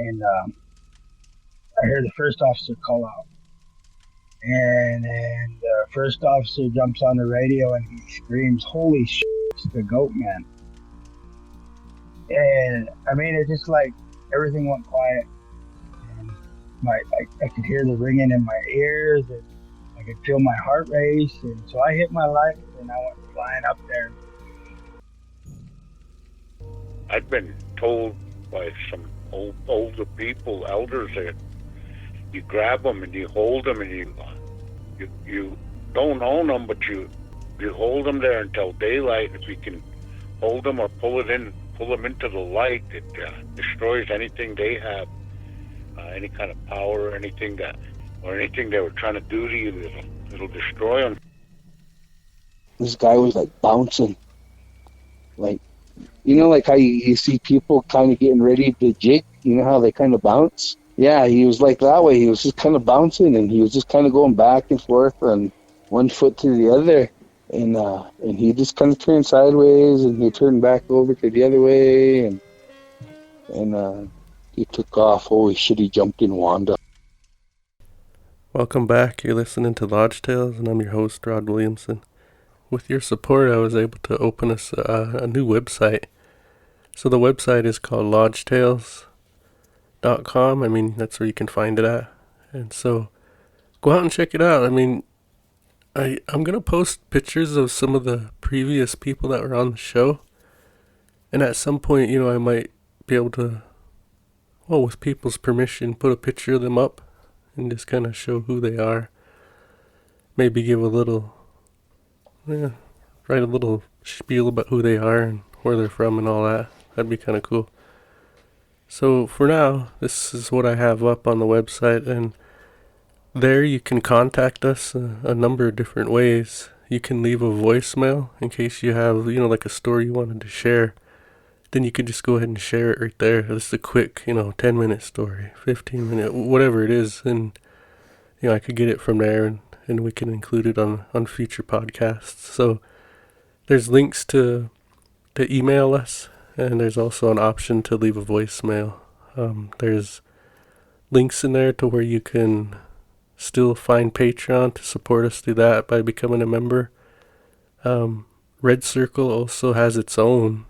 and I hear the first officer call out. And then the first officer jumps on the radio and he screams, "Holy shit, it's the goat man." And I mean, it's just like everything went quiet. And I could hear the ringing in my ears, and I could feel my heart race. And so I hit my light and I went flying up there. I've been told by some older people, elders, that you grab them and you hold them and you don't own them, but you hold them there until daylight. If you can hold them or pull them into the light, it destroys anything they have, any kind of power or anything they were trying to do to you. It'll destroy them. This guy was like bouncing, like, you know, like how you see people kind of getting ready to jig, you know how they kind of bounce? Yeah, he was like that way. He was just kind of bouncing, and he was just kind of going back and forth on one foot to the other. And he just kind of turned sideways, and he turned back over to the other way, and he took off. Holy shit, he jumped in Wanda. Welcome back. You're listening to Lodge Tales, and I'm your host, Rod Williamson. With your support, I was able to open us a new website. So the website is called lodgetales.com. I mean, that's where you can find it at. And so go out and check it out. I mean, I'm going to post pictures of some of the previous people that were on the show. And at some point, you know, I might be able to, well, with people's permission, put a picture of them up and just kind of show who they are. Maybe give a little, write a little spiel about who they are and where they're from and all that. That'd be kind of cool. So for now, this is what I have up on the website, and there you can contact us a number of different ways. You can leave a voicemail in case you have, you know, like a story you wanted to share. Then you could just go ahead and share it right there. This is a quick, 10-minute story, 15-minute, whatever it is. And, I could get it from there, and we can include it on future podcasts. So there's links to email us, and there's also an option to leave a voicemail. There's links in there to where you can still find Patreon to support us through that by becoming a member. Red Circle also has its own,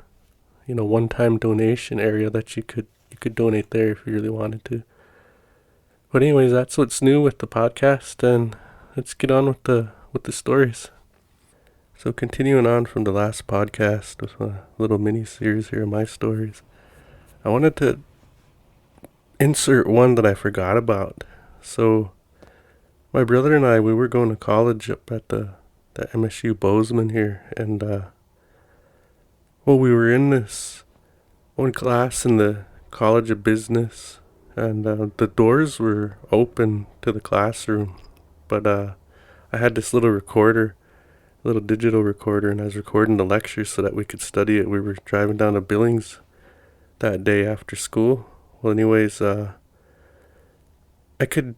one-time donation area that you could donate there if you really wanted to. But anyways, that's what's new with the podcast, and let's get on with the stories. So continuing on from the last podcast with a little mini series here of my stories, I wanted to insert one that I forgot about. So my brother and I, we were going to college up at the MSU Bozeman here, and we were in this one class in the College of Business, and the doors were open to the classroom, but I had this little digital recorder, and I was recording the lecture so that we could study it. We were driving down to Billings that day after school. Well, anyways, I could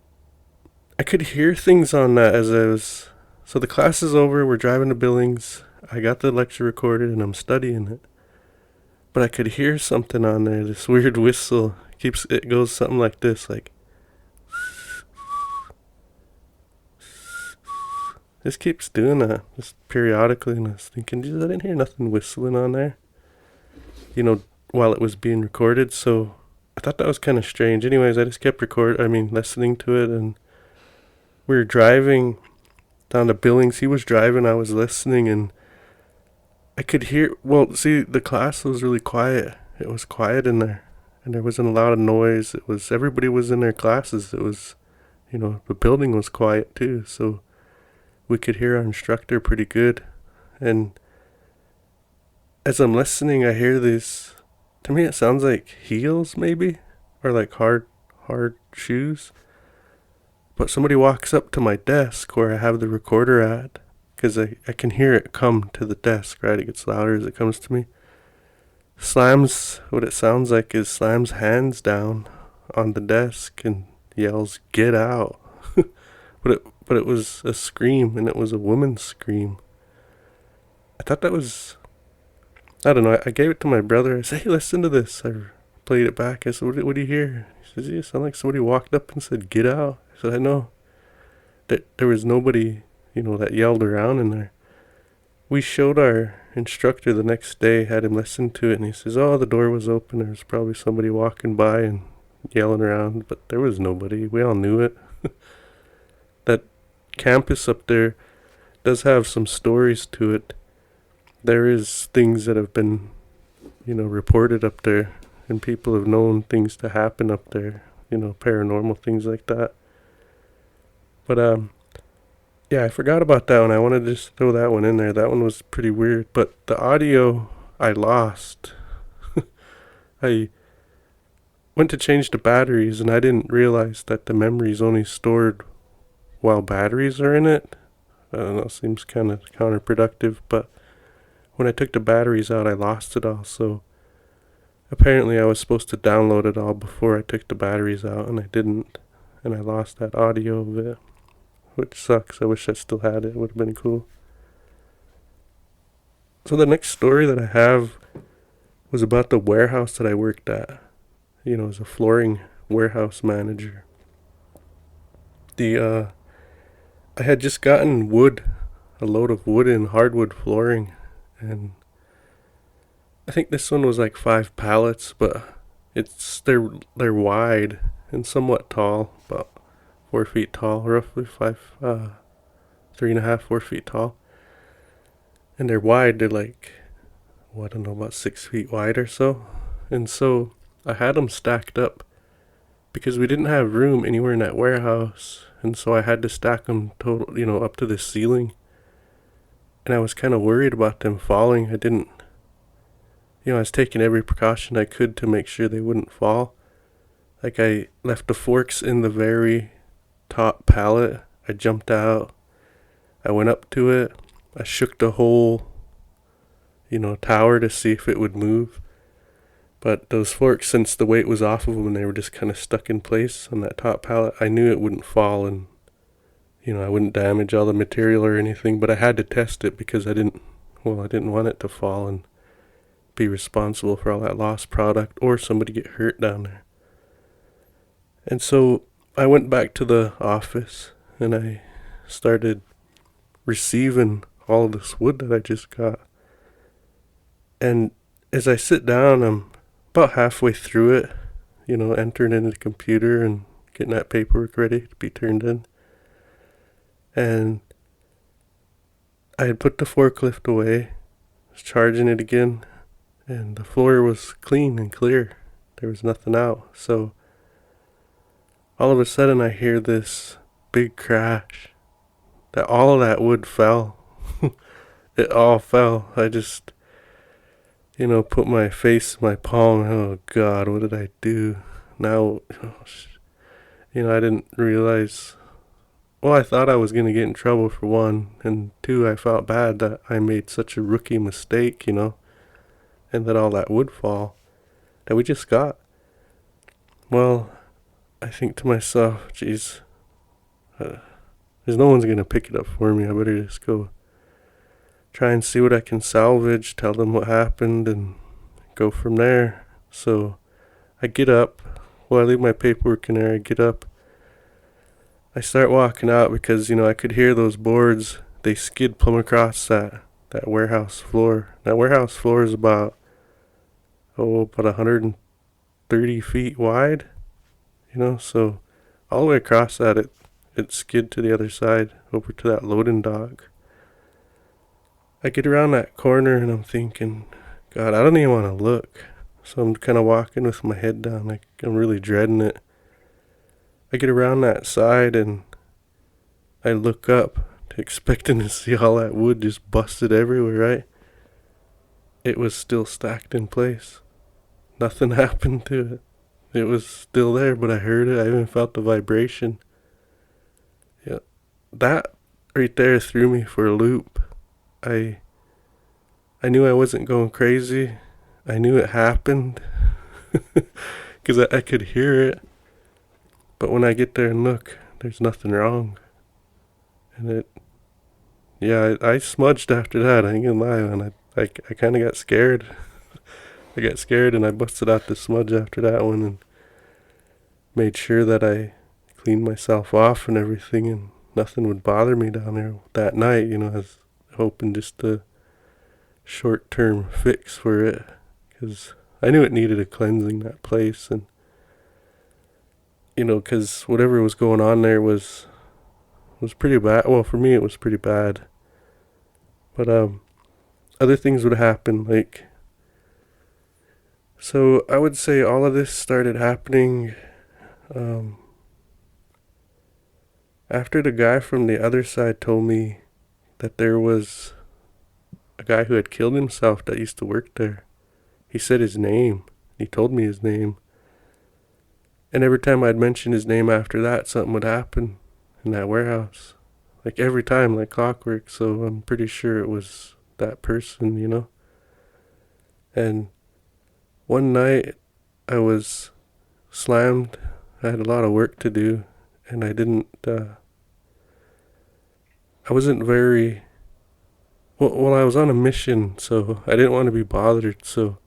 hear things on that as I was. So the class is over, we're driving to Billings, I got the lecture recorded, and I'm studying it. But I could hear something on there, this weird whistle. It goes something like this, like. This keeps doing that, just periodically, and I was thinking, geez, I didn't hear nothing whistling on there, while it was being recorded, so I thought that was kind of strange. Anyways, I just kept listening to it, and we were driving down to Billings. He was driving, I was listening, and I could hear, the class was really quiet. It was quiet in there, and there wasn't a lot of noise. Everybody was in their classes. It was, the building was quiet too, so we could hear our instructor pretty good. And as I'm listening, I hear these, to me it sounds like heels maybe, or like hard shoes. But somebody walks up to my desk where I have the recorder at, because I can hear it come to the desk, right? It gets louder as it comes to me. What it sounds like is slams hands down on the desk and yells, "Get out." But it was a scream, and it was a woman's scream. I thought that was, I don't know, I gave it to my brother. I said, "Hey, listen to this." I played it back. I said, what do you hear? He says, yeah, it sounded like somebody walked up and said, get out. I said, I know. There was nobody, that yelled around in there. We showed our instructor the next day, had him listen to it, and he says, oh, the door was open. There was probably somebody walking by and yelling around, but there was nobody. We all knew it. That campus up there does have some stories to it. There is things that have been, reported up there, and people have known things to happen up there, paranormal things like that. But, yeah, I forgot about that one. I wanted to just throw that one in there. That one was pretty weird. But the audio I lost. I went to change the batteries, and I didn't realize that the memory is only stored while batteries are in it. I don't know, seems kind of counterproductive, but when I took the batteries out, I lost it all. So apparently I was supposed to download it all before I took the batteries out, and I didn't. And I lost that audio of it, which sucks. I wish I still had it. It would have been cool. So the next story that I have was about the warehouse that I worked at. As a flooring warehouse manager. I had just gotten a load of wood and hardwood flooring, and I think this one was like 5 pallets, but they're wide and somewhat tall, about 4 feet tall, roughly 3.5, 4 feet tall. And they're wide, they're like, I don't know, about 6 feet wide or so. And so I had them stacked up because we didn't have room anywhere in that warehouse. And so I had to stack them total, up to the ceiling. And I was kind of worried about them falling. I was taking every precaution I could to make sure they wouldn't fall. Like, I left the forks in the very top pallet. I jumped out. I went up to it. I shook the whole, tower to see if it would move. But those forks, since the weight was off of them and they were just kind of stuck in place on that top pallet, I knew it wouldn't fall and, I wouldn't damage all the material or anything. But I had to test it because I didn't want it to fall and be responsible for all that lost product or somebody get hurt down there. And so I went back to the office and I started receiving all of this wood that I just got. And as I sit down, I'm about halfway through it, entering into the computer and getting that paperwork ready to be turned in. And I had put the forklift away, was charging it again, and the floor was clean and clear. There was nothing out. So all of a sudden I hear this big crash. That all of that wood fell. It all fell. I just put my face in my palm. Oh God, what did I do? Now, I didn't realize. Well, I thought I was going to get in trouble for one, and two, I felt bad that I made such a rookie mistake, and that all that would fall that we just got. Well, I think to myself, geez, there's no one's going to pick it up for me. I better just go try and see what I can salvage, tell them what happened, and go from there. So I get up. Well, I leave my paperwork in there. I get up. I start walking out because, I could hear those boards. They skid plumb across that warehouse floor. That warehouse floor is about 130 feet wide. So all the way across that, it skid to the other side, over to that loading dock. I get around that corner and I'm thinking, God, I don't even want to look. So I'm kind of walking with my head down, like I'm really dreading it. I get around that side and I look up, expecting to see all that wood just busted everywhere, right? It was still stacked in place. Nothing happened to it. It was still there, but I heard it. I even felt the vibration. Yeah, that right there threw me for a loop. I knew I wasn't going crazy. I knew it happened because I could hear it. But when I get there and look, there's nothing wrong. And I smudged after that. I ain't gonna lie, man. I kind of got scared. I got scared and I busted out the smudge after that one and made sure that I cleaned myself off and everything, and nothing would bother me down there that night. I was hoping just a short-term fix for it, because I knew it needed a cleansing, that place. And because whatever was going on there was pretty bad. Well, for me it was pretty bad, but other things would happen. So I would say all of this started happening after the guy from the other side told me that there was a guy who had killed himself that used to work there. He said his name. He told me his name. And every time I'd mention his name after that, something would happen in that warehouse. Every time, like clockwork. So I'm pretty sure it was that person. And one night I was slammed. I had a lot of work to do, and I wasn't very, well, I was on a mission, so I didn't want to be bothered. So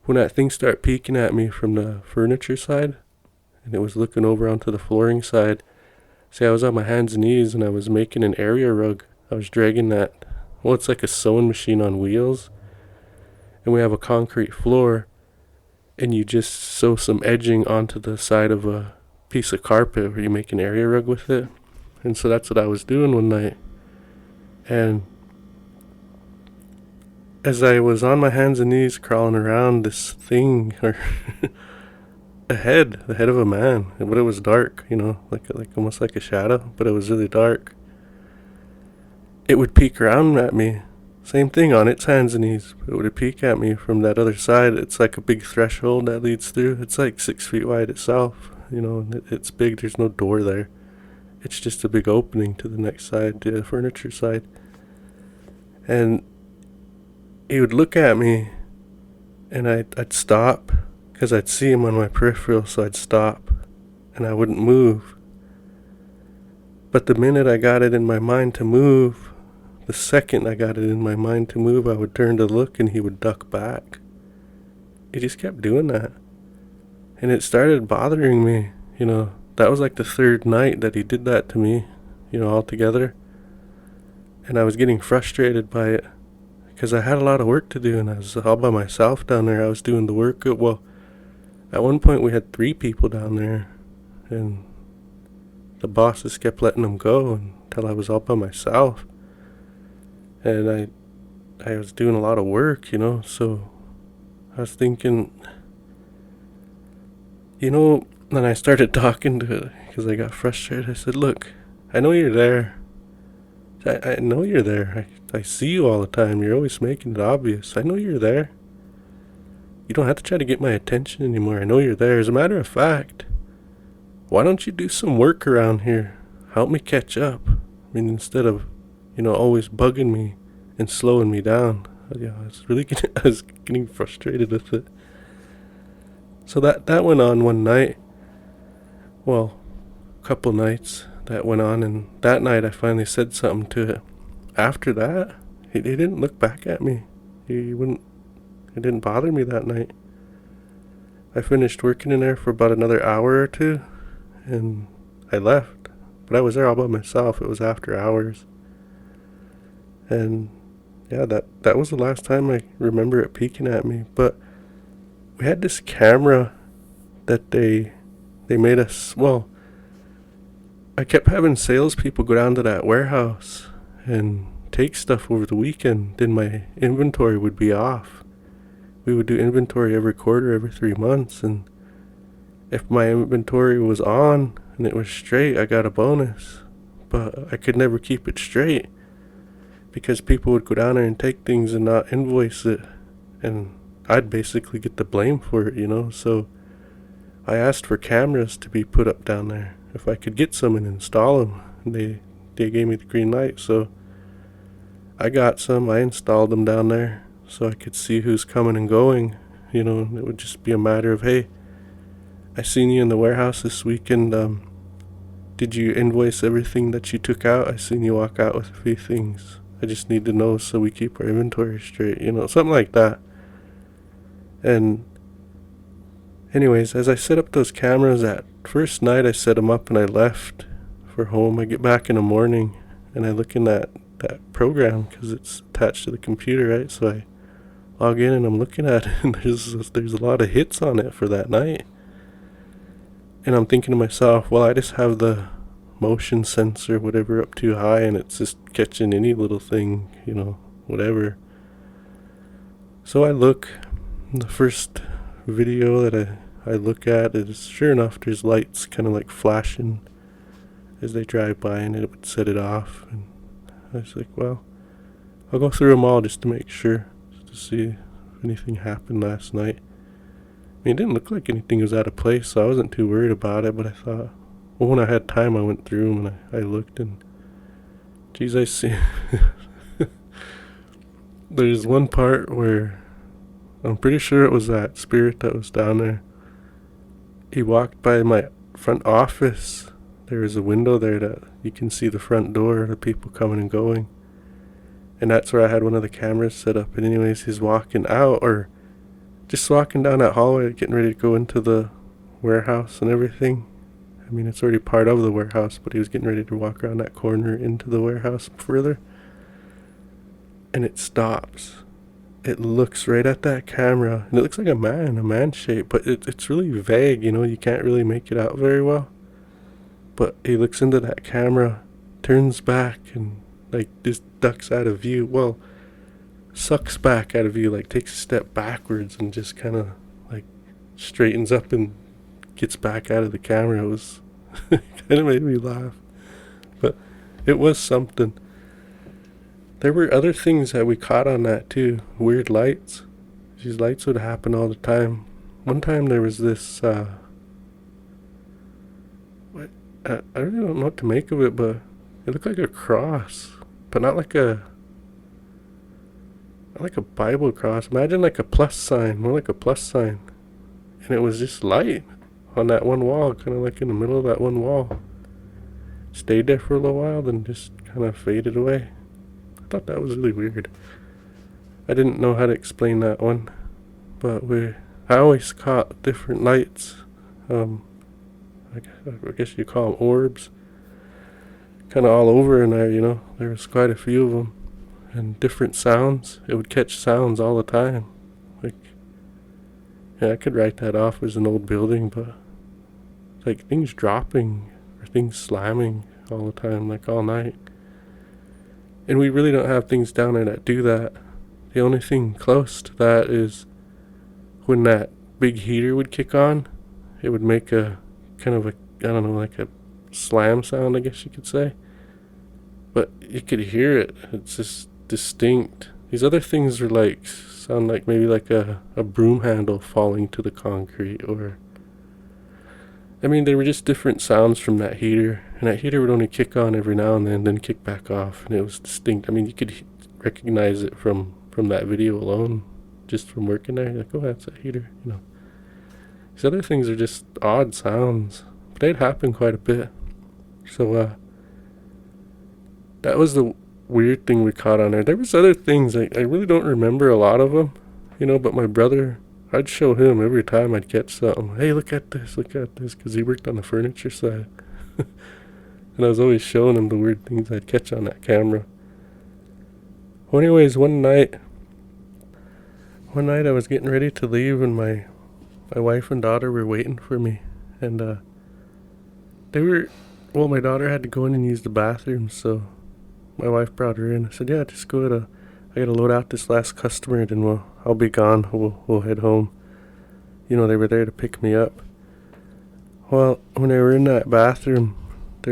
when that thing started peeking at me from the furniture side, and it was looking over onto the flooring side, see, I was on my hands and knees, and I was making an area rug. I was dragging that, well, it's like a sewing machine on wheels, and we have a concrete floor, and you just sew some edging onto the side of a piece of carpet where you make an area rug with it. And so that's what I was doing one night. And as I was on my hands and knees crawling around this thing, or the head of a man, but it was dark, like almost like a shadow, but it was really dark. It would peek around at me. Same thing on its hands and knees. It would peek at me from that other side. It's like a big threshold that leads through. It's like 6 feet wide itself, and it's big. There's no door there. It's just a big opening to the next side, to the furniture side. And he would look at me, and I'd stop, because I'd see him on my peripheral, so I'd stop, and I wouldn't move. But the minute I got it in my mind to move, the second I got it in my mind to move, I would turn to look, and he would duck back. He just kept doing that. And it started bothering me, That was like the third night that he did that to me, altogether. And I was getting frustrated by it, because I had a lot of work to do, and I was all by myself down there. I was doing the work. Well, at one point we had 3 people down there, and the bosses kept letting them go until I was all by myself. And I was doing a lot of work, so I was thinking, then I started talking to it, because I got frustrated. I said, look, I know you're there. I know you're there. I see you all the time. You're always making it obvious. I know you're there. You don't have to try to get my attention anymore. I know you're there. As a matter of fact, why don't you do some work around here? Help me catch up. Instead of, always bugging me and slowing me down. I was getting frustrated with it. So that went on one night. Well, a couple nights that went on, and that night I finally said something to it. After that, he didn't look back at me. It didn't bother me that night. I finished working in there for about another hour or two, and I left. But I was there all by myself. It was after hours. And yeah, that was the last time I remember it peeking at me. But we had this camera that they made us, well, I kept having salespeople go down to that warehouse and take stuff over the weekend. Then my inventory would be off. We would do inventory every quarter, every 3 months. And if my inventory was on and it was straight, I got a bonus. But I could never keep it straight, because people would go down there and take things and not invoice it. And I'd basically get the blame for it, So I asked for cameras to be put up down there, if I could get some and install them. And they gave me the green light, so I got some. I installed them down there so I could see who's coming and going, and it would just be a matter of, hey, I seen you in the warehouse this weekend. Did you invoice everything that you took out? I seen you walk out with a few things. I just need to know so we keep our inventory straight, something like that. And anyways, as I set up those cameras, that first night I set them up and I left for home. I get back in the morning and I look in that program because it's attached to the computer, right? So I log in and I'm looking at it, and there's a lot of hits on it for that night. And I'm thinking to myself, well, I just have the motion sensor, whatever, up too high, and it's just catching any little thing, whatever. So I look, the first video that I look at is, sure enough, there's lights kind of like flashing as they drive by, and it would set it off. And I was like, well, I'll go through them all just to make sure, just to see if anything happened last night. I mean, it didn't look like anything was out of place, so I wasn't too worried about it, but I thought, well, when I had time, I went through them and I looked, and geez, I see. There's one part where I'm pretty sure it was that spirit that was down there. He walked by my front office. There is a window there that you can see the front door, the people coming and going. And that's where I had one of the cameras set up. And anyways, he's walking out, or just walking down that hallway, getting ready to go into the warehouse and everything. I mean, it's already part of the warehouse, but he was getting ready to walk around that corner into the warehouse further. And it stops. It looks right at that camera, and it looks like a man shape, but it's really vague, you can't really make it out very well. But he looks into that camera, turns back, and like just ducks out of view. Well, sucks back out of view, like takes a step backwards and just kind of like straightens up and gets back out of the camera. It was kind of made me laugh, but it was something. There were other things that we caught on that too. Weird lights. These lights would happen all the time. One time there was this, I really don't know what to make of it, but it looked like a cross, but not like a Bible cross. Imagine like a plus sign, more like a plus sign. And it was just light on that one wall, kind of like in the middle of that one wall. Stayed there for a little while, then just kind of faded away. I thought that was really weird. I didn't know how to explain that one, but I always caught different lights. I guess you call them orbs. Kind of all over in there, There was quite a few of them, and different sounds. It would catch sounds all the time. I could write that off as an old building, but like things dropping or things slamming all the time, like all night. And we really don't have things down there that do that. The only thing close to that is when that big heater would kick on, it would make a kind of like a slam sound, I guess you could say. But you could hear it. It's just distinct. These other things are like, sound like maybe like a broom handle falling to the concrete, or they were just different sounds from that heater, and that heater would only kick on every now and then kick back off, and it was distinct. You could recognize it from that video alone, just from working there. You're like, oh, that's that heater, These other things are just odd sounds, but they'd happen quite a bit. So, that was the weird thing we caught on there. There was other things, I really don't remember a lot of them, but my brother, I'd show him every time I'd catch something. Hey, look at this, because he worked on the furniture side. And I was always showing him the weird things I'd catch on that camera. Well, anyways, one night I was getting ready to leave, and my wife and daughter were waiting for me. And my daughter had to go in and use the bathroom, so my wife brought her in. I said, yeah, just go ahead. I gotta load out this last customer, and then I'll be gone. We'll head home. They were there to pick me up. Well, when they were in that bathroom, I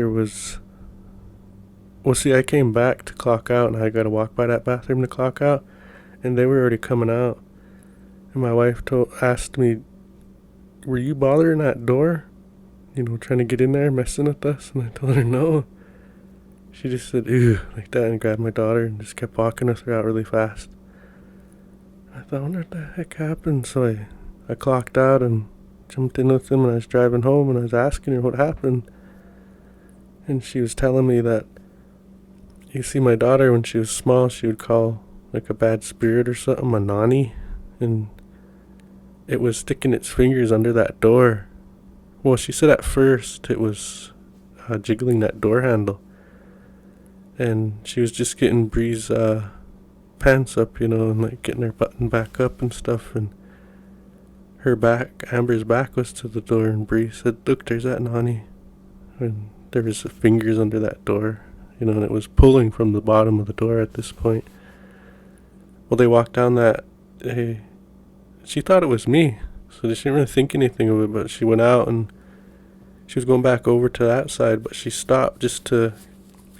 came back to clock out, and I gotta walk by that bathroom to clock out, and they were already coming out. And my wife asked me, were you bothering that door? Trying to get in there, messing with us? And I told her no. She just said, ew, like that, and grabbed my daughter and just kept walking with her out really fast. I thought, I wonder what the heck happened. So I clocked out and jumped in with them, and I was driving home, and I was asking her what happened. And she was telling me that, you see, my daughter, when she was small, she would call like a bad spirit or something a nanny. And it was sticking its fingers under that door. Well, she said at first it was jiggling that door handle. And she was just getting Bree's pants up, and like getting her button back up and stuff. And Amber's back was to the door, and Bree said, "Look, there's that nanny." And there was fingers under that door, and it was pulling from the bottom of the door at this point. Well, they walked down that. She thought it was me, so she didn't really think anything of it, but she went out and she was going back over to that side, but she stopped just to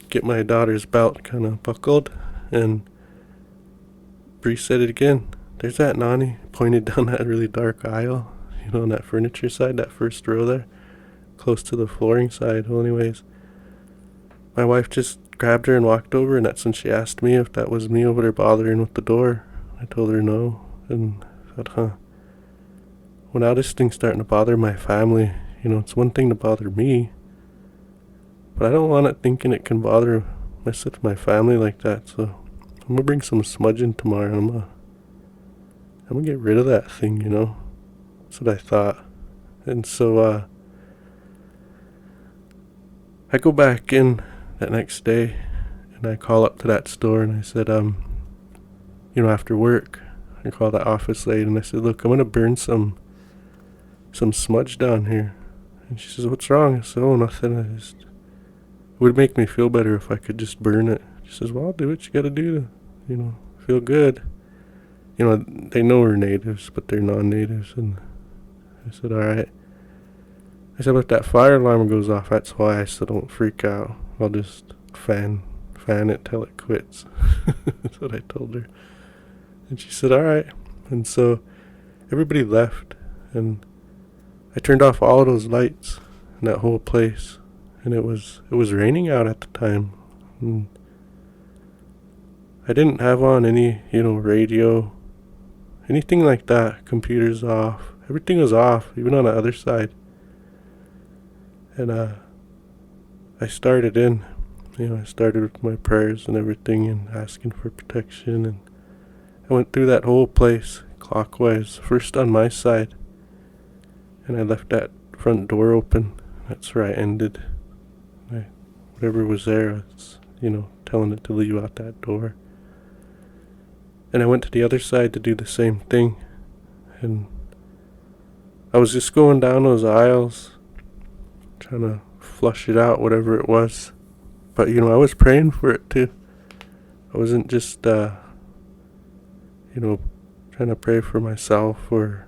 get my daughter's belt kind of buckled, and Bree said it again. "There's that nanny," pointed down that really dark aisle, on that furniture side, that first row there, close to the flooring side. Well, anyways, my wife just grabbed her and walked over, and that's when she asked me if that was me over there bothering with the door. I told her no, and I thought, well, now this thing's starting to bother my family. It's one thing to bother me, but I don't want it thinking it can mess with my family like that. So I'm gonna bring some smudging tomorrow. I'm gonna get rid of that thing. That's what I thought. And so I go back in that next day, and I call up to that store, and I said, after work, I called that office lady, and I said, "Look, I'm gonna burn some smudge down here." And she says, "What's wrong?" I said, "Oh, nothing. It would make me feel better if I could just burn it." She says, "Well, I'll do what you gotta do to, feel good." They know we're natives, but they're non-natives. And I said, "All right." I said, "But if that fire alarm goes off, that's why." I said, "Don't freak out. I'll just fan it till it quits." That's what I told her. And she said, "All right." And so everybody left, and I turned off all of those lights in that whole place. And it was raining out at the time. And I didn't have on any, radio, anything like that. Computers off. Everything was off, even on the other side. And I started in. I started with my prayers and everything and asking for protection. And I went through that whole place clockwise, first on my side. And I left that front door open. That's where I ended. Whatever was there, I was, telling it to leave out that door. And I went to the other side to do the same thing. And I was just going down those aisles, trying to flush it out, whatever it was. But, I was praying for it too. I wasn't just, trying to pray for myself or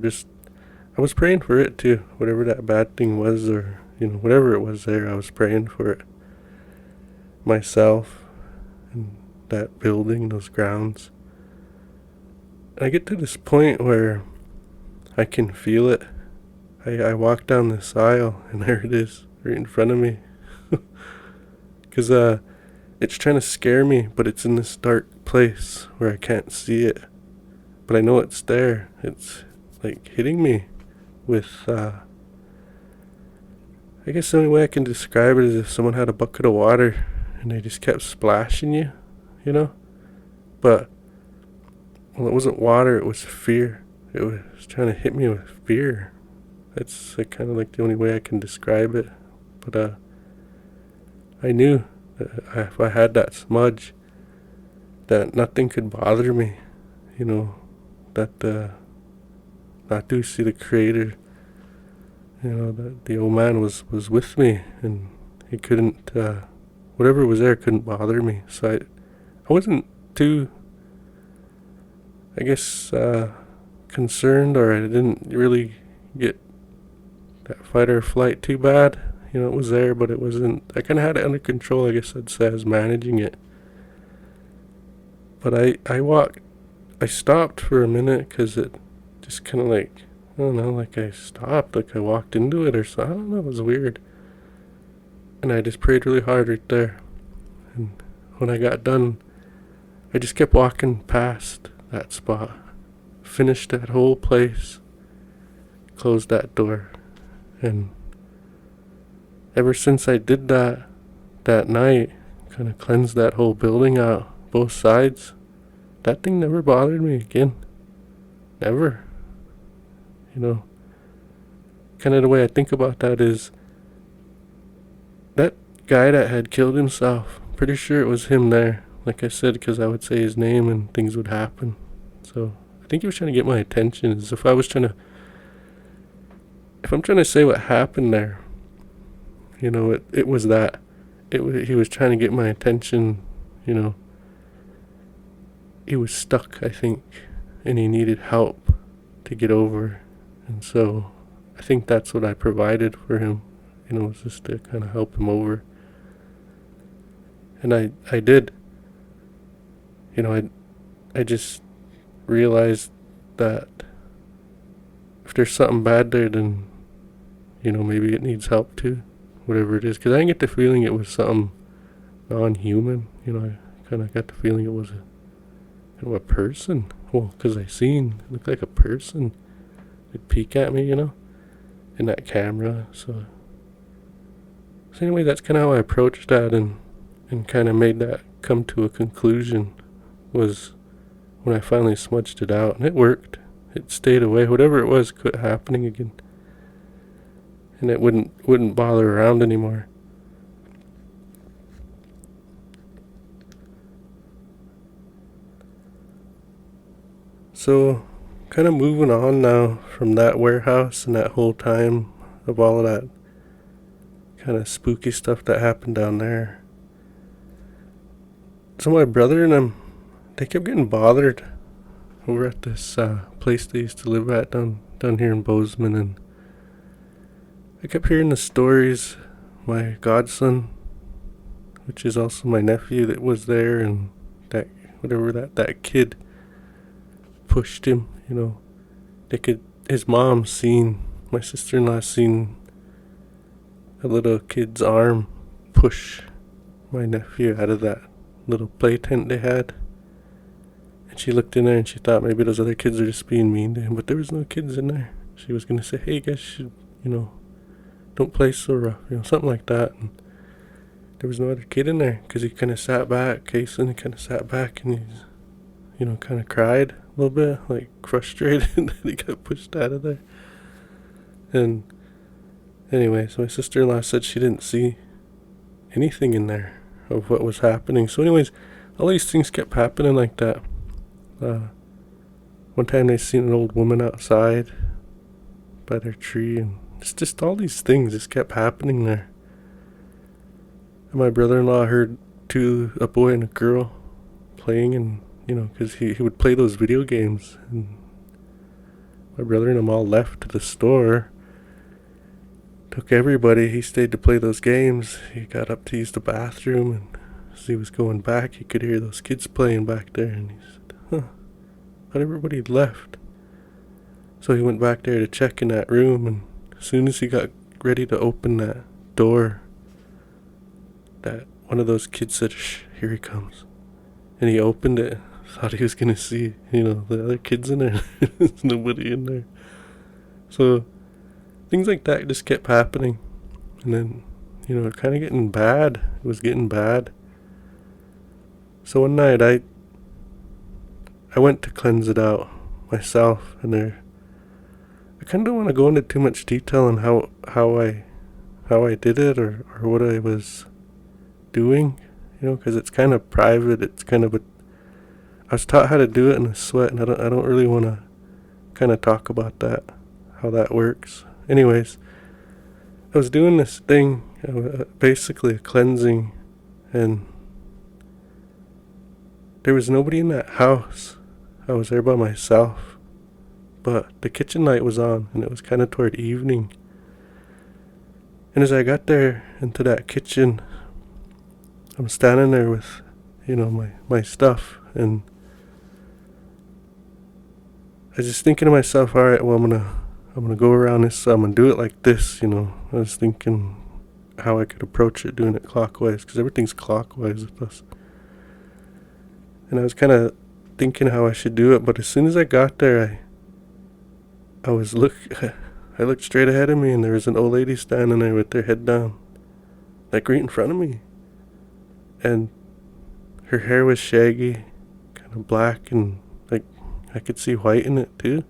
just, I was praying for it too. Whatever that bad thing was, or, whatever it was there, I was praying for it. Myself and that building, those grounds. And I get to this point where I can feel it. I walk down this aisle, and there it is, right in front of me. Because it's trying to scare me, but it's in this dark place where I can't see it. But I know it's there. It's like hitting me with, I guess the only way I can describe it is if someone had a bucket of water and they just kept splashing you, But, well, it wasn't water, it was fear. It was trying to hit me with fear. That's kind of like the only way I can describe it. But I knew that if I had that smudge, that nothing could bother me. That I do see the Creator. That the old man was with me, and he couldn't, whatever was there couldn't bother me. So I wasn't too, I guess, concerned, or I didn't really get that fight or flight too bad. It was there, but it wasn't, I kind of had it under control, I guess I'd say. I was managing it. But I stopped for a minute, because it just kind of like, I don't know, like I stopped, like I walked into it or something. I don't know, it was weird. And I just prayed really hard right there. And when I got done, I just kept walking past that spot, finished that whole place, closed that door. And ever since I did that night, kind of cleansed that whole building out, both sides, that thing never bothered me again. ever. You know, kind of the way I think about that is that guy that had killed himself, pretty sure it was him there. Like I said, because I would say his name and things would happen. So I think he was trying to get my attention. As if I'm trying to say what happened there, you know, it was that. He was trying to get my attention, you know. He was stuck, I think, and he needed help to get over. And so I think that's what I provided for him, you know, was just to kind of help him over. And I did. You know, I just realized that if there's something bad there, then, you know, maybe it needs help too, whatever it is. Because I didn't get the feeling it was something non-human. You know, I kind of got the feeling it was a person. Well, because it looked like a person. It'd peek at me, you know, in that camera. So anyway, that's kind of how I approached that and kind of made that come to a conclusion, was when I finally smudged it out. And it worked. It stayed away. Whatever it was quit happening again. And it wouldn't bother around anymore. So, kind of moving on now from that warehouse and that whole time of all of that kind of spooky stuff that happened down there. So my brother and them, they kept getting bothered over at this place they used to live at down here in Bozeman, and I kept hearing the stories. My godson, which is also my nephew, that was there, and that kid pushed him, you know. His mom seen, my sister-in-law seen a little kid's arm push my nephew out of that little play tent they had. And she looked in there and she thought maybe those other kids are just being mean to him, but there was no kids in there. She was going to say, hey, you guys should, you know, don't play so rough, you know, something like that. And there was no other kid in there because he kind of sat back, Kason, he kind of sat back and he's, you know, kind of cried a little bit, like frustrated that he got pushed out of there. And anyway, so my sister-in-law said she didn't see anything in there of what was happening. So anyways, all these things kept happening like that. One time they seen an old woman outside by their tree, and it's just all these things just kept happening there. And my brother-in-law heard a boy and a girl playing, and, you know, because he would play those video games, and my brother and them all left to the store. Took everybody. He stayed to play those games. He got up to use the bathroom, and as he was going back, he could hear those kids playing back there, and he said, thought everybody had left. So he went back there to check in that room, and as soon as he got ready to open that door, that one of those kids said, shh, here he comes. And he opened it, thought he was going to see, you know, the other kids in there. There's nobody in there. So things like that just kept happening. And then, you know, kind of getting bad. It was getting bad. So one night I went to cleanse it out myself, and I kind of don't want to go into too much detail on how I did it or what I was doing, you know, because it's kind of private. It's kind of I was taught how to do it in a sweat, and I don't really want to kind of talk about that, how that works. Anyways, I was doing this thing, basically a cleansing, and there was nobody in that house. I was there by myself, but the kitchen light was on, and it was kind of toward evening. And as I got there into that kitchen, I'm standing there with, you know, my stuff, and I was just thinking to myself, all right, well, I'm gonna go around this, I'm gonna do it like this, you know. I was thinking how I could approach it, doing it clockwise, because everything's clockwise with us. And I was kind of thinking how I should do it, but as soon as I got there, I looked straight ahead of me, and there was an old lady standing there with their head down, like right in front of me. And her hair was shaggy, kind of black, and like I could see white in it too.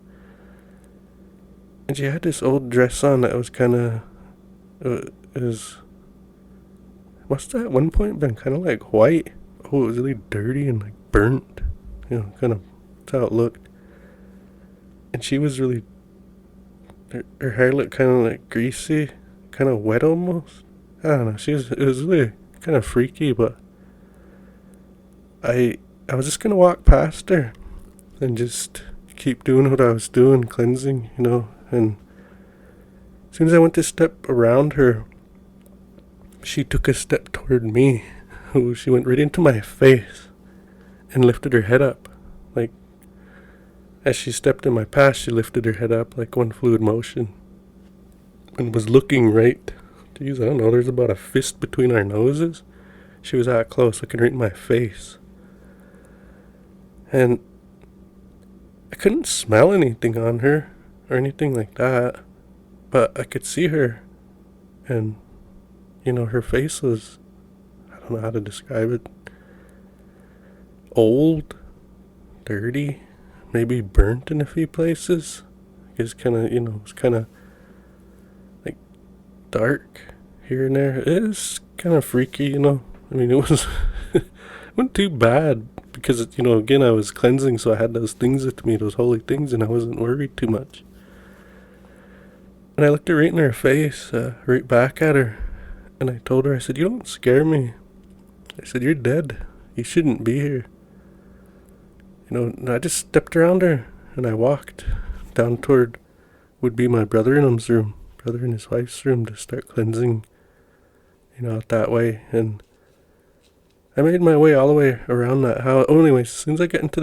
And she had this old dress on that was kind of, is must have at one point been kind of like white. Oh, it was really dirty and like burnt. Kind of, that's how it looked. And she was really, her hair looked kind of like greasy, kind of wet almost. I don't know. It was really kind of freaky, but I was just gonna walk past her and just keep doing what I was doing, cleansing, and as soon as I went to step around her, she took a step toward me. She went right into my face and lifted her head up. Like, as she stepped in my path, she lifted her head up like one fluid motion and was looking right. Geez, I don't know, there's about a fist between our noses. She was that close, looking right in my face. And I couldn't smell anything on her or anything like that, but I could see her, and her face was, I don't know how to describe it, old, dirty, maybe burnt in a few places. It's kind of, it was kind of like dark here and there. It is kind of freaky, I mean, it was, it wasn't too bad because, again, I was cleansing, so I had those things with me, those holy things, and I wasn't worried too much. And I looked her right in her face, right back at her, and I told her, I said, "You don't scare me." I said, "You're dead. You shouldn't be here." And I just stepped around her, and I walked down toward would be my brother and his wife's room, to start cleansing, out that way. And I made my way all the way around that house. Oh, anyways, as soon as I got into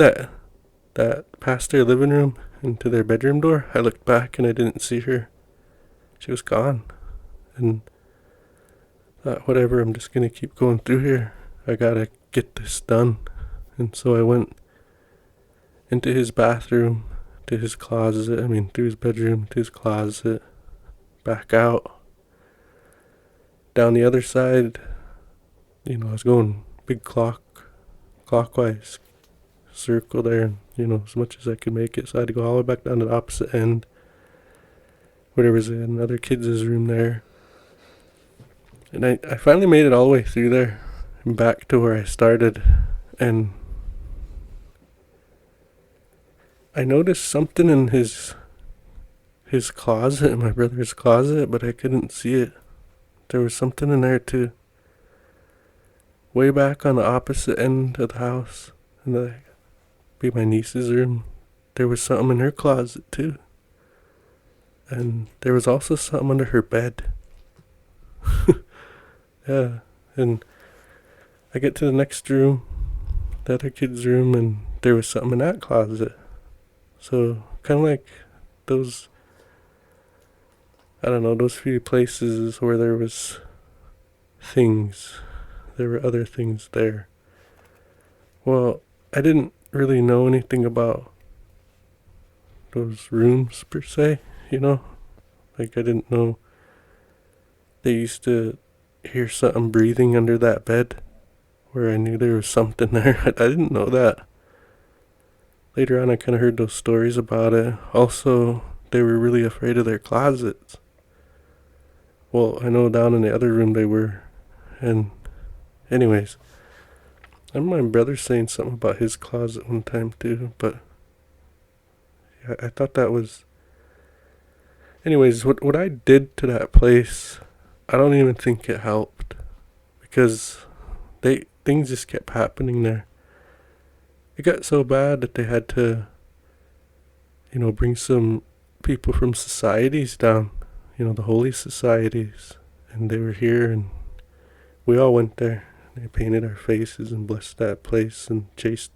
that past their living room into their bedroom door, I looked back and I didn't see her. She was gone. And thought, whatever, I'm just gonna keep going through here. I gotta get this done. And so I went into his bathroom, to his closet, through his bedroom, to his closet, back out. Down the other side, I was going big clockwise circle there, and, as much as I could make it. So I had to go all the way back down to the opposite end, where there was another kid's room there. And I finally made it all the way through there and back to where I started. And I noticed something in his closet, in my brother's closet, but I couldn't see it. There was something in there too. Way back on the opposite end of the house, and that'd be my niece's room, there was something in her closet too. And there was also something under her bed. Yeah, and I get to the next room, the other kid's room, and there was something in that closet. So, kind of like those, I don't know, those few places where there was things. There were other things there. Well, I didn't really know anything about those rooms per se, Like, I didn't know they used to hear something breathing under that bed, where I knew there was something there. I didn't know that. Later on, I kind of heard those stories about it. Also, they were really afraid of their closets. Well, I know down in the other room they were. And anyways, I remember my brother saying something about his closet one time too, but I thought that was... Anyways, what I did to that place, I don't even think it helped, because things just kept happening there. It got so bad that they had to, bring some people from societies down, the holy societies, and they were here, and we all went there. They painted our faces and blessed that place and chased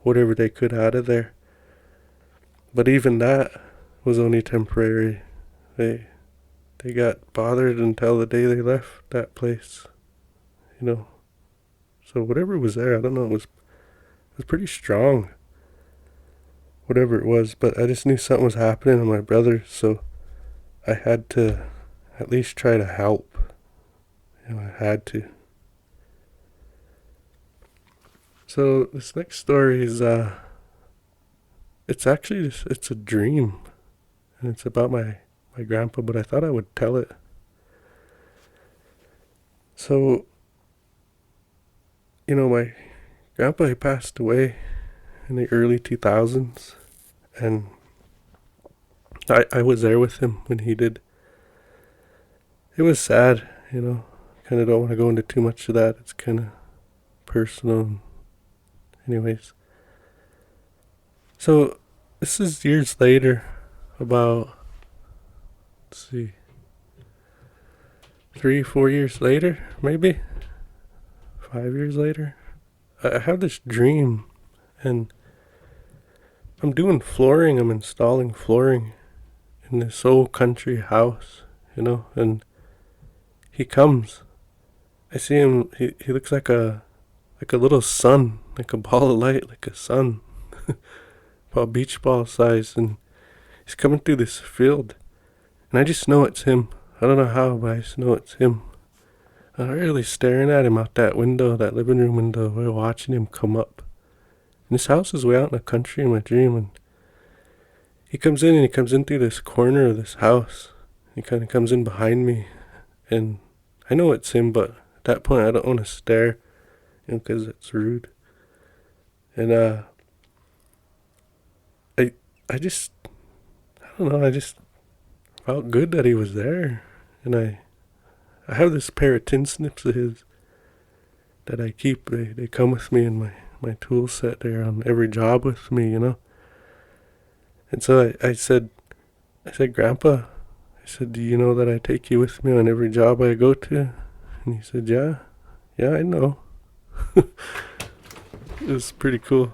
whatever they could out of there. But even that was only temporary. They got bothered until the day they left that place, So whatever was there, I don't know, it was pretty strong, whatever it was. But I just knew something was happening to my brother, so I had to at least try to help. I had to. So this next story is it's a dream, and it's about my grandpa, but I thought I would tell it. So, my grandpa, he passed away in the early 2000s, and I was there with him when he did. It was sad, kind of don't want to go into too much of that. It's kind of personal. Anyways, so this is years later, about, let's see, 3-4 years later, maybe 5 years later. I have this dream, and I'm doing flooring. I'm installing flooring in this old country house, and he comes. I see him. He looks like a little sun, like a ball of light, like a sun, about beach ball size, and he's coming through this field, and I just know it's him. I don't know how, but I just know it's him. I'm really staring at him out that window, that living room window. We're watching him come up. And this house is way out in the country in my dream, and he comes in through this corner of this house. He kind of comes in behind me, and I know it's him, but at that point I don't want to stare, because it's rude. And I just, I don't know, I just felt good that he was there. And I have this pair of tin snips of his that I keep. They come with me in my tool set. They're on every job with me, And so I said, Grandpa, I said, do you know that I take you with me on every job I go to? And he said, yeah, I know. It was pretty cool.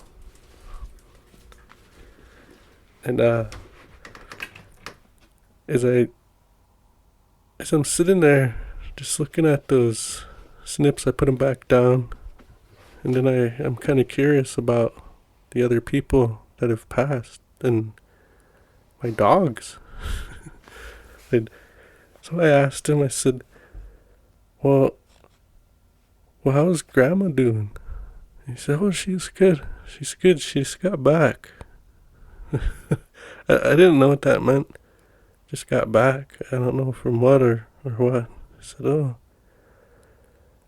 And as I'm sitting there just looking at those snips, I put them back down, and then I'm kind of curious about the other people that have passed and my dogs. And so I asked him, I said, well, how's Grandma doing? He said, oh, she's good. She's good. She just got back. I didn't know what that meant. Just got back. I don't know from what or what. I said, oh.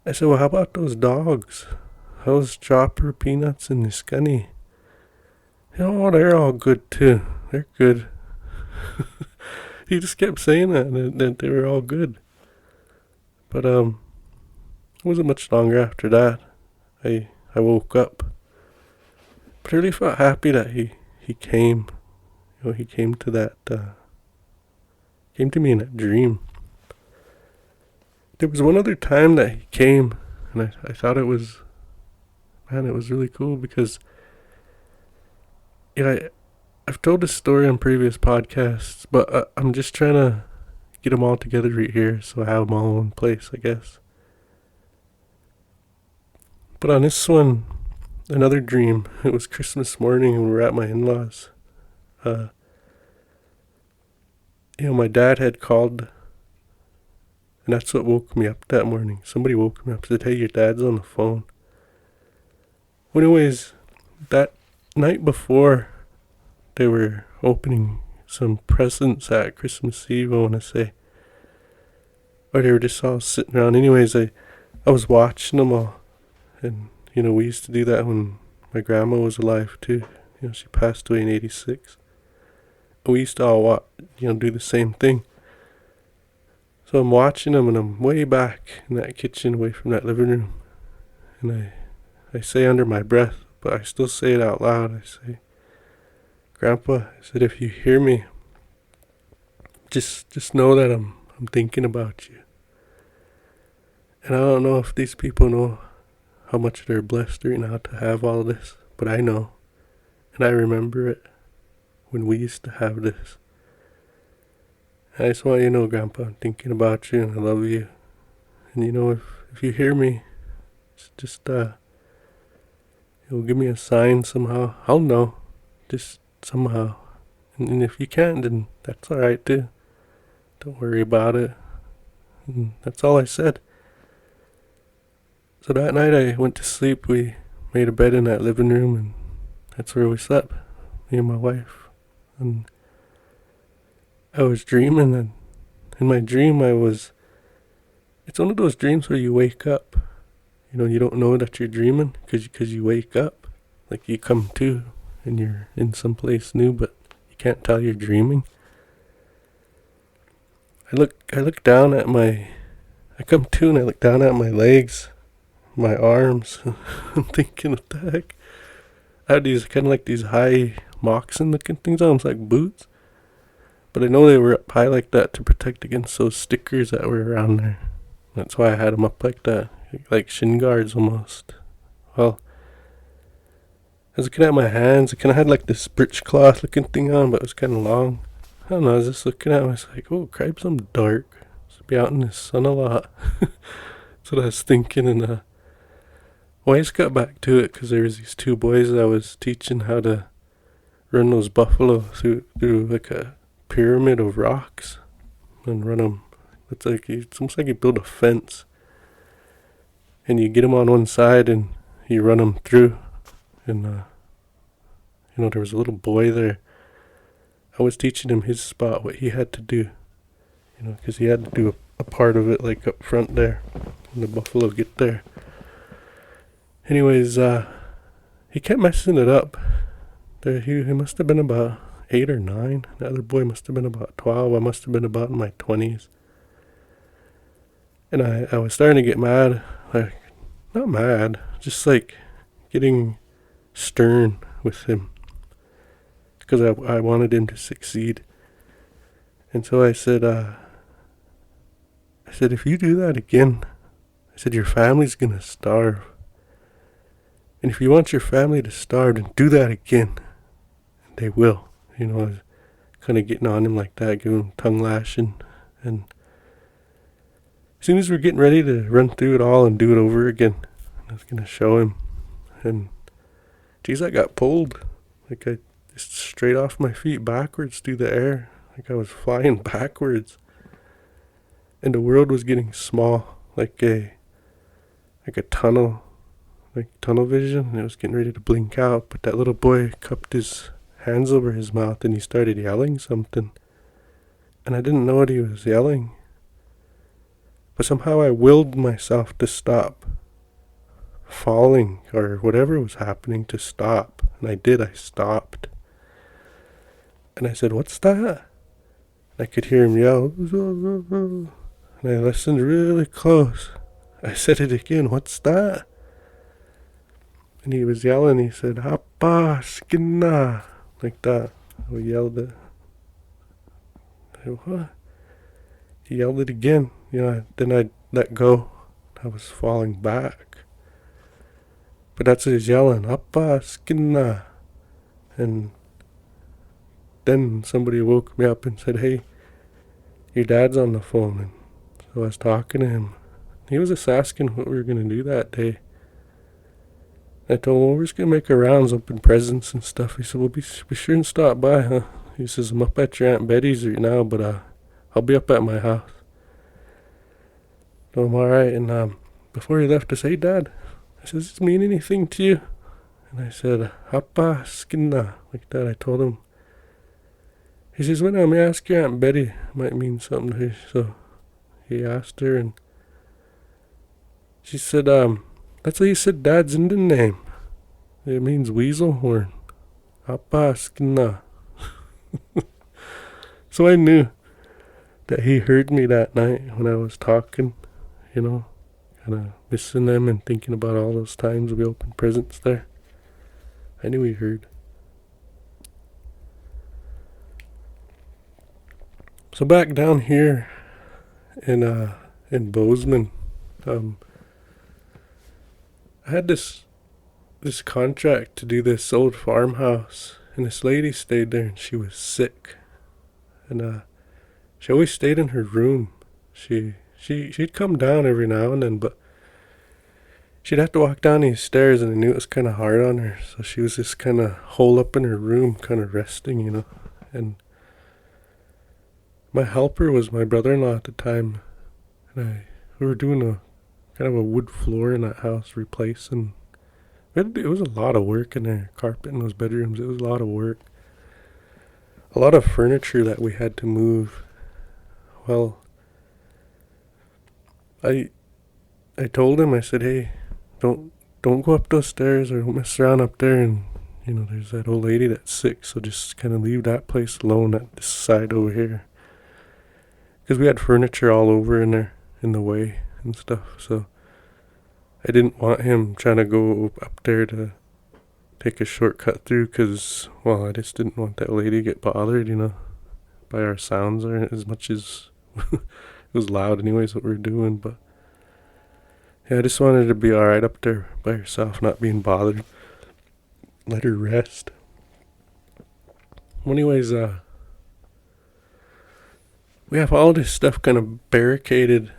I said, well, how about those dogs? How's Chopper, Peanuts, and the Scunny? Oh, they're all good too. They're good. He just kept saying that they were all good. But it wasn't much longer after that. I woke up. But I really felt happy that he came. He came to that, came to me in that dream. There was one other time that he came, and I thought it was really cool because, I've told this story on previous podcasts, but I'm just trying to get them all together right here so I have them all in one place, I guess. But on this one, another dream, it was Christmas morning and we were at my in-laws. My dad had called, and that's what woke me up that morning. Somebody woke me up and said, hey, your dad's on the phone. Well, anyways, that night before, they were opening some presents at Christmas Eve, I want to say. Or they were just all sitting around. Anyways, I was watching them all. And, we used to do that when my grandma was alive too. She passed away in 86. We used to all do the same thing. So I'm watching them, and I'm way back in that kitchen, away from that living room. And I say under my breath, but I still say it out loud. I say, Grandpa, I said, if you hear me, just know that I'm thinking about you. And I don't know if these people know how much they're blessed right now to have all this, but I know. And I remember it when we used to have this. And I just want you to know, Grandpa, I'm thinking about you and I love you. And if you hear me, just give me a sign somehow. I'll know, just somehow. And if you can't, then that's alright too. Don't worry about it. And that's all I said. So that night I went to sleep. We made a bed in that living room, and that's where we slept, me and my wife. And I was dreaming, and in my dream it's one of those dreams where you wake up. You don't know that you're dreaming because you wake up. Like you come to and you're in some place new, but you can't tell you're dreaming. I come to and I look down at my legs, my arms. I'm thinking, what the heck? I had these kind of like these high moccasin looking things, almost like boots. But I know they were up high like that to protect against those stickers that were around there. That's why I had them up like that, like shin guards almost. Well, I was looking at my hands. I kind of had like this birch cloth looking thing on, but it was kind of long. I don't know, I was just looking at it. I was like, oh, cripes, I'm dark. I'll be out in the sun a lot. That's what I was thinking. And I just got back to it because there was these two boys that I was teaching how to run those buffalo through like a pyramid of rocks and run them. It's almost like you build a fence and you get them on one side and you run them through. And there was a little boy there. I was teaching him his spot, what he had to do, because he had to do a part of it like up front there when the buffalo get there. Anyways, he kept messing it up. He must have been about 8 or 9. The other boy must have been about 12. I must have been about in my 20s. And I was starting to get mad. Like, not mad, just like getting stern with him. Because I wanted him to succeed. And so I said, if you do that again, I said, your family's going to starve. And if you want your family to starve, then do that again. And they will. I was kind of getting on him like that, giving him tongue lashing. And as soon as we're getting ready to run through it all and do it over again, I was going to show him. And geez, I got pulled. Like I just straight off my feet backwards through the air. Like I was flying backwards. And the world was getting small, like a tunnel. Like tunnel vision, and it was getting ready to blink out, but that little boy cupped his hands over his mouth and he started yelling something. And I didn't know what he was yelling. But somehow I willed myself to stop falling or whatever was happening to stop. And I did, I stopped. And I said, what's that? And I could hear him yell. And I listened really close. I said it again, what's that? And he was yelling, he said, Appa, skinna, like that. We yelled it. I said, what? He yelled it again. Then I let go. I was falling back. But that's what he's yelling, Appa, skinna. And then somebody woke me up and said, hey, your dad's on the phone. And so I was talking to him. He was just asking what we were going to do that day. I told him, well, we're just going to make our rounds, open presents and stuff. He said, well, be sure and stop by, huh? He says, I'm up at your Aunt Betty's right now, but I'll be up at my house. So I'm alright. And before he left, I said, hey, Dad, I said, does this mean anything to you? And I said, Appa skinna, like that. I told him. He says, well, now, let me ask your Aunt Betty. It might mean something to you. So he asked her, and she said, that's why you said Dad's Indian name. It means weasel horn. Appa skinna. So I knew that he heard me that night when I was talking, kind of missing them and thinking about all those times we opened presents there. I knew he heard. So back down here in Bozeman, I had this contract to do this old farmhouse, and this lady stayed there, and she was sick, and she always stayed in her room. She'd come down every now and then, but she'd have to walk down these stairs, and I knew it was kind of hard on her, so she was just kind of holed up in her room, kind of resting, and my helper was my brother-in-law at the time, and we were doing a kind of a wood floor in that house, replacing. It was a lot of work in there, carpet in those bedrooms. It was a lot of work. a lot of furniture that we had to move. Well, I told him, I said, hey, don't go up those stairs or don't mess around up there. And, there's that old lady that's sick, so just kind of leave that place alone at this side over here. Because we had furniture all over in there, in the way and stuff. So I didn't want him trying to go up there to take a shortcut through because, well, I just didn't want that lady to get bothered, by our sounds or as much as it was loud anyways what we were doing. But yeah, I just wanted her to be alright up there by herself, not being bothered. Let her rest. Well, anyways, we have all this stuff kind of barricaded.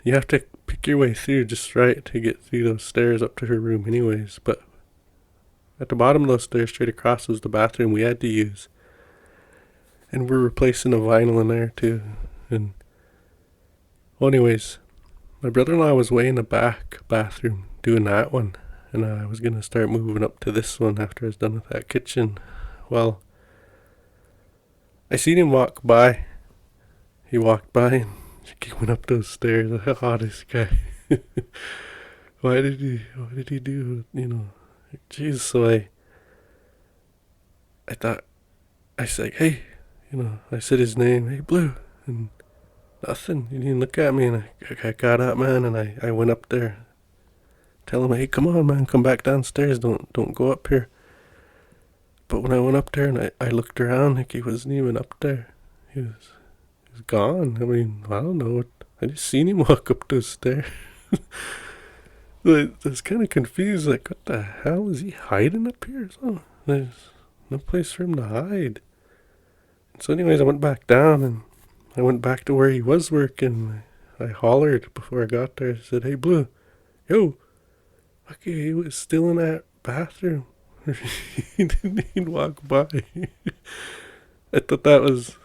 You have to pick your way through just right to get through those stairs up to her room anyways. But at the bottom of those stairs straight across was the bathroom we had to use. And we're replacing the vinyl in there too. And well, anyways, my brother-in-law was way in the back bathroom doing that one. And I was going to start moving up to this one after I was done with that kitchen. Well, I seen him walk by. He walked by and he went up those stairs. Oh, this guy. Why did he do, jeez. So I thought, I said, hey, I said his name, hey, Blue. And nothing. He didn't look at me. And I got up, man, and I went up there. Tell him, hey, come on, man, come back downstairs. Don't go up here. But when I went up there and I looked around, like he wasn't even up there. He was gone. I mean, I don't know. I just seen him walk up those stairs. I was kind of confused. Like, what the hell? Is he hiding up here? So there's no place for him to hide. So anyways, I went back down and I went back to where he was working. I hollered before I got there. I said, hey, Blue, yo. Okay, he was still in that bathroom. He didn't even walk by. I thought that was,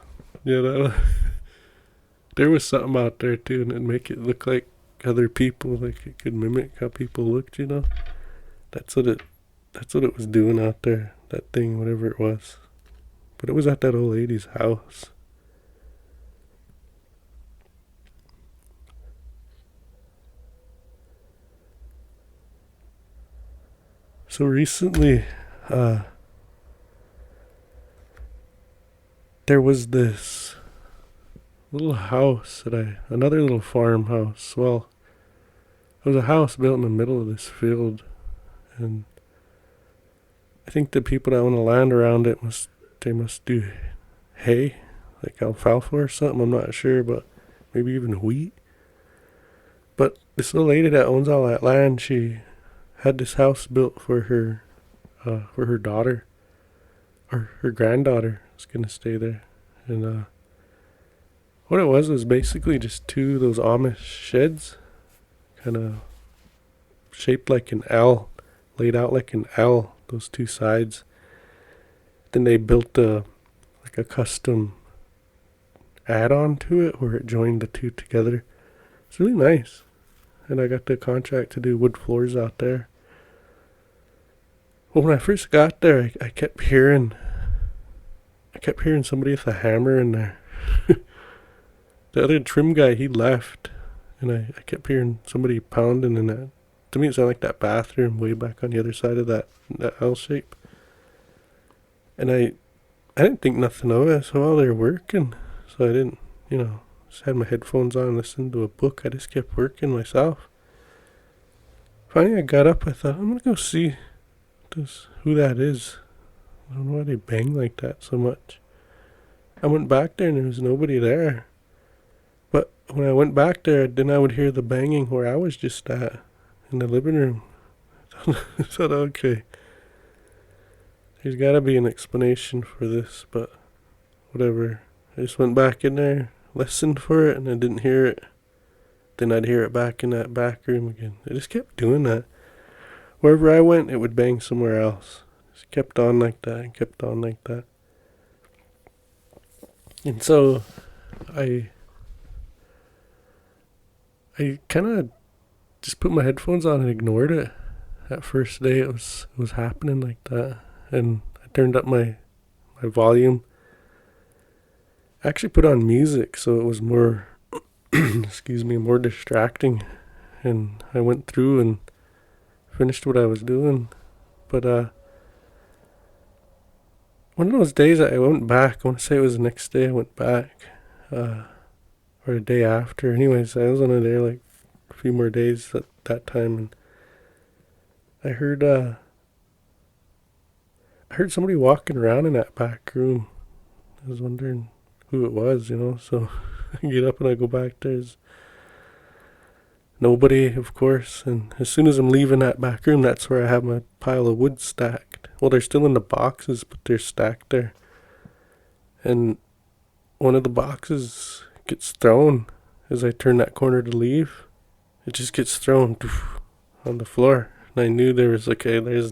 there was something out there too, and it'd make it look like other people, like it could mimic how people looked, That's what it was doing out there, that thing, whatever it was. But it was at that old lady's house. So recently, there was this little house another little farmhouse. Well, it was a house built in the middle of this field, and I think the people that own the land around it must do hay, like alfalfa or something. I'm not sure, but maybe even wheat. But this little lady that owns all that land, she had this house built for her daughter, or her granddaughter was gonna stay there. And what it was basically just two of those Amish sheds, kind of shaped like an L, laid out like an L, those two sides. Then they built a custom add-on to it where it joined the two together. It's really nice. And I got the contract to do wood floors out there. Well, when I first got there, I kept hearing somebody with a hammer in there. The other trim guy, he left, and I kept hearing somebody pounding in that. To me, it sounded like that bathroom way back on the other side of that L shape. And I didn't think nothing of it, so while they were working, so I didn't, just had my headphones on and listened to a book. I just kept working myself. Finally, I got up. I thought, I'm going to go see who that is. I don't know why they bang like that so much. I went back there and there was nobody there. But when I went back there, then I would hear the banging where I was just at, in the living room. I thought, okay, there's got to be an explanation for this, but whatever. I just went back in there, listened for it, and I didn't hear it. Then I'd hear it back in that back room again. I just kept doing that. Wherever I went, it would bang somewhere else. Just kept on like that and kept on like that. And so I kind of just put my headphones on and ignored it. That first day it was happening like that. And I turned up my volume I actually put on music, so it was more, excuse me, more distracting. And I went through and finished what I was doing. But one of those days I went back. I want to say it was the next day I went back, or a day after. Anyways, I was only there like a few more days at that time, and I heard somebody walking around in that back room. I was wondering who it was, so I get up and I go back. There's nobody, of course, and as soon as I'm leaving that back room, that's where I have my pile of wood stacked. Well, they're still in the boxes, but they're stacked there. And one of the boxes gets thrown as I turn that corner to leave. It just gets thrown on the floor. And I knew there was there's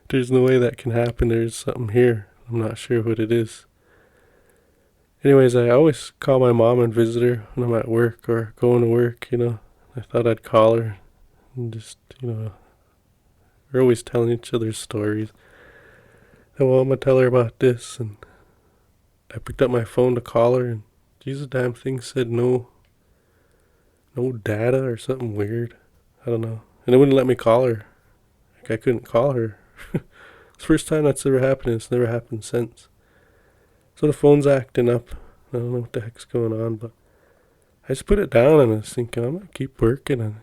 there's no way that can happen. There's something here. I'm not sure what it is. Anyways, I always call my mom and visit her when I'm at work or going to work, I thought I'd call her and just, we're always telling each other stories. And well, I'm going to tell her about this. And I picked up my phone to call her, and Jesus, damn thing said no data or something weird. I don't know. And it wouldn't let me call her. I couldn't call her. It's the first time that's ever happened. It's never happened since. So the phone's acting up. I don't know what the heck's going on, but I just put it down and I was thinking, I'm going to keep working and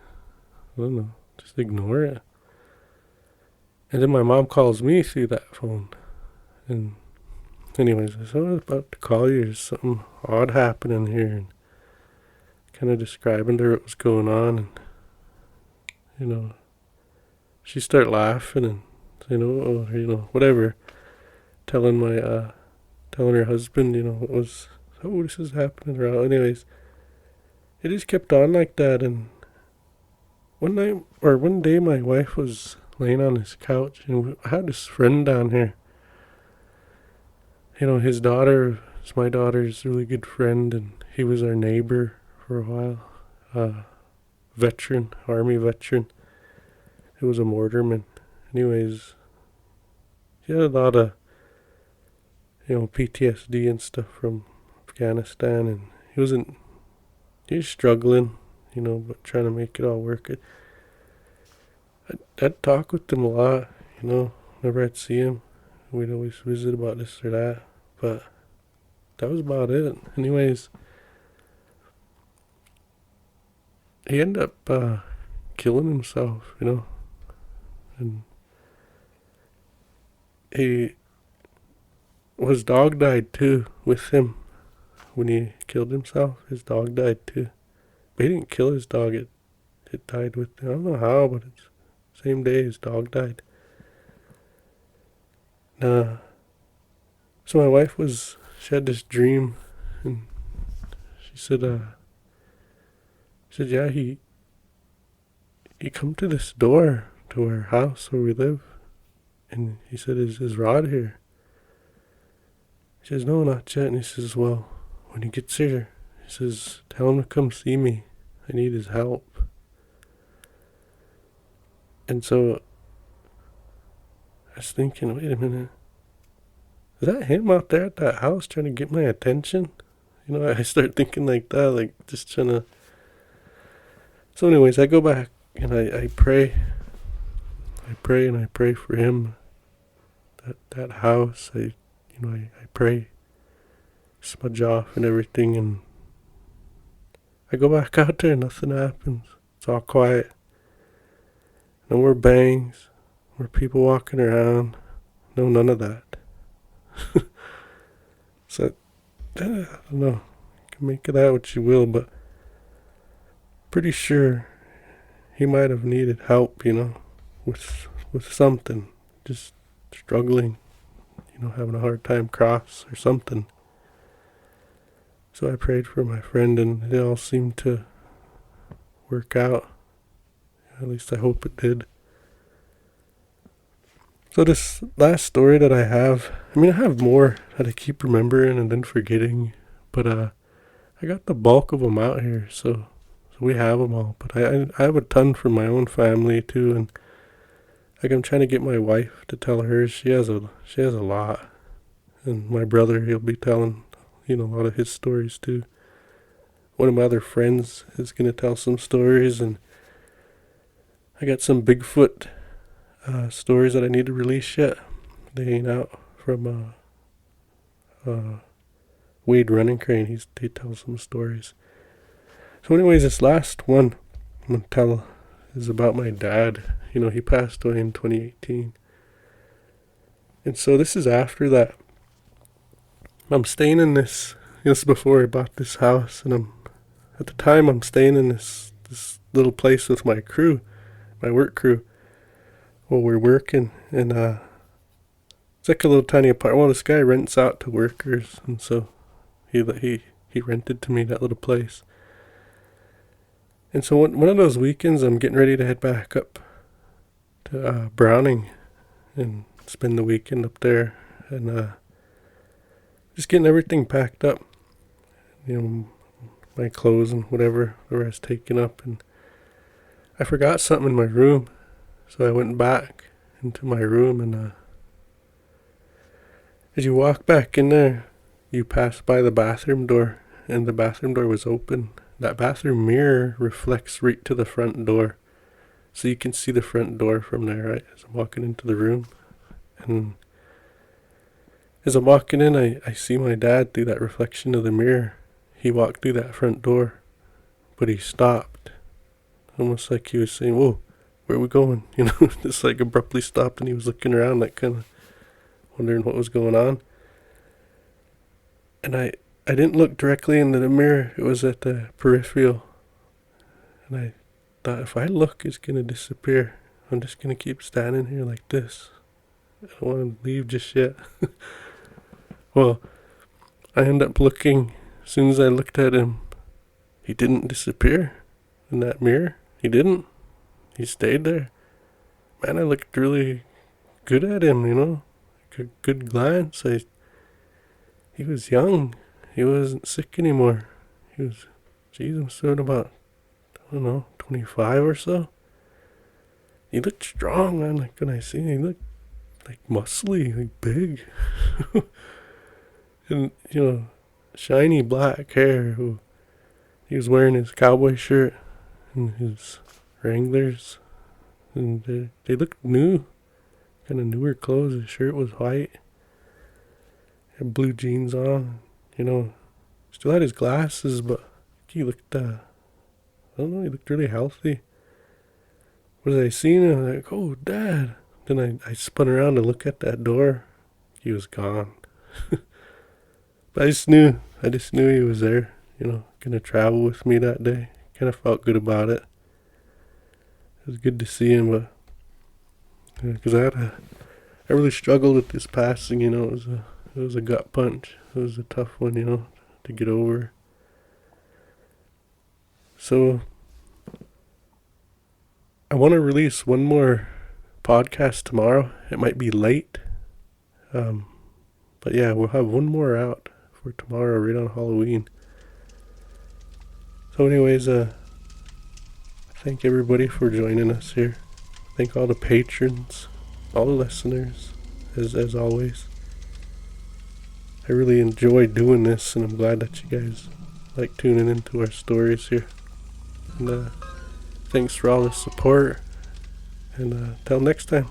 I don't know, just ignore it. And then my mom calls me through that phone. And anyways, I said, I was about to call you. There's something odd happening here. And kind of describing to her what was going on. And, she started laughing and saying, oh, whatever. Telling her husband, what was, this is happening around. Anyways, it just kept on like that. And one day my wife was laying on his couch, and I had this friend down here. His daughter is my daughter's really good friend, and he was our neighbor for a while. Army veteran. He was a mortarman. Anyways, he had a lot of, PTSD and stuff from Afghanistan, and he was struggling, but trying to make it all work. I'd talk with him a lot, whenever I'd see him. We'd always visit about this or that, but that was about it. Anyways, he ended up killing himself, and his dog died too with him. When he killed himself, his dog died too. But he didn't kill his dog, it died with him. I don't know how, but it's the same day his dog died. So my wife she had this dream, and she said, yeah, he come to this door to our house where we live, and he said, is Rod here? She says, no, not yet. And he says, well, when he gets here, he says, tell him to come see me. I need his help. And so I was thinking, wait a minute, is that him out there at that house trying to get my attention? I start thinking like that, like just trying to. So anyways, I go back and I pray. I pray for him. That house, I pray, smudge off and everything, and I go back out there and nothing happens. It's all quiet. No more bangs, more people walking around. No, none of that. So, I don't know. You can make of that what you will, but pretty sure he might have needed help, with something. Just struggling, having a hard time cross or something. So I prayed for my friend, and it all seemed to work out. At least I hope it did. So this last story that I have, I have more that I keep remembering and then forgetting, but I got the bulk of them out here, so we have them all. But I have a ton from my own family too, and I'm trying to get my wife to tell hers. She has a lot, and my brother, he'll be telling a lot of his stories too. One of my other friends is going to tell some stories, and I got some Bigfoot stories that I need to release yet. They ain't out from Wade Running Crane. He tells some stories. So anyways, this last one I'm going to tell is about my dad. He passed away in 2018. And so this is after that. I'm staying in this is before I bought this house, and at the time I'm staying in this little place with my crew, my work crew. Well, we're working, and it's like a little tiny apartment. Well, this guy rents out to workers, and so he rented to me that little place. And so one of those weekends, I'm getting ready to head back up to Browning and spend the weekend up there, and just getting everything packed up. My clothes and whatever the rest taken up, and I forgot something in my room, so I went back into my room, and as you walk back in there, you pass by the bathroom door, and the bathroom door was open. That bathroom mirror reflects right to the front door, so you can see the front door from there, right, as I'm walking into the room. And as I'm walking in, I see my dad through that reflection of the mirror. He walked through that front door, but he stopped, almost like he was saying, "Whoa, where are we going?" Just like abruptly stopped, and he was looking around, like kind of wondering what was going on. And I didn't look directly into the mirror. It was at the peripheral. And I thought, if I look, it's going to disappear. I'm just going to keep standing here like this. I don't want to leave just yet. Well, I end up looking. As soon as I looked at him, he didn't disappear in that mirror. He didn't. He stayed there. Man, I looked really good at him, Like a good glance. He was young. He wasn't sick anymore. He was, I'm still about, 25 or so. He looked strong, man. Like when I seen him, he looked like muscly, like big. And, shiny black hair. He was wearing his cowboy shirt and his Wranglers. And they looked new. Kind of newer clothes. His shirt was white. Had blue jeans on. Still had his glasses, but he looked, he looked really healthy. But as I seen him, I'm like, "Oh, Dad." Then I spun around to look at that door. He was gone. But I just knew he was there, gonna travel with me that day. Kind of felt good about it. It was good to see him, but, because I really struggled with this passing, it was a gut punch. It was a tough one, to get over. So, I want to release one more podcast tomorrow. It might be late. But yeah, we'll have one more out for tomorrow, right on Halloween. So anyways, thank everybody for joining us here. Thank all the patrons, all the listeners, as always. I really enjoy doing this, and I'm glad that you guys like tuning into our stories here. And thanks for all the support, and till next time.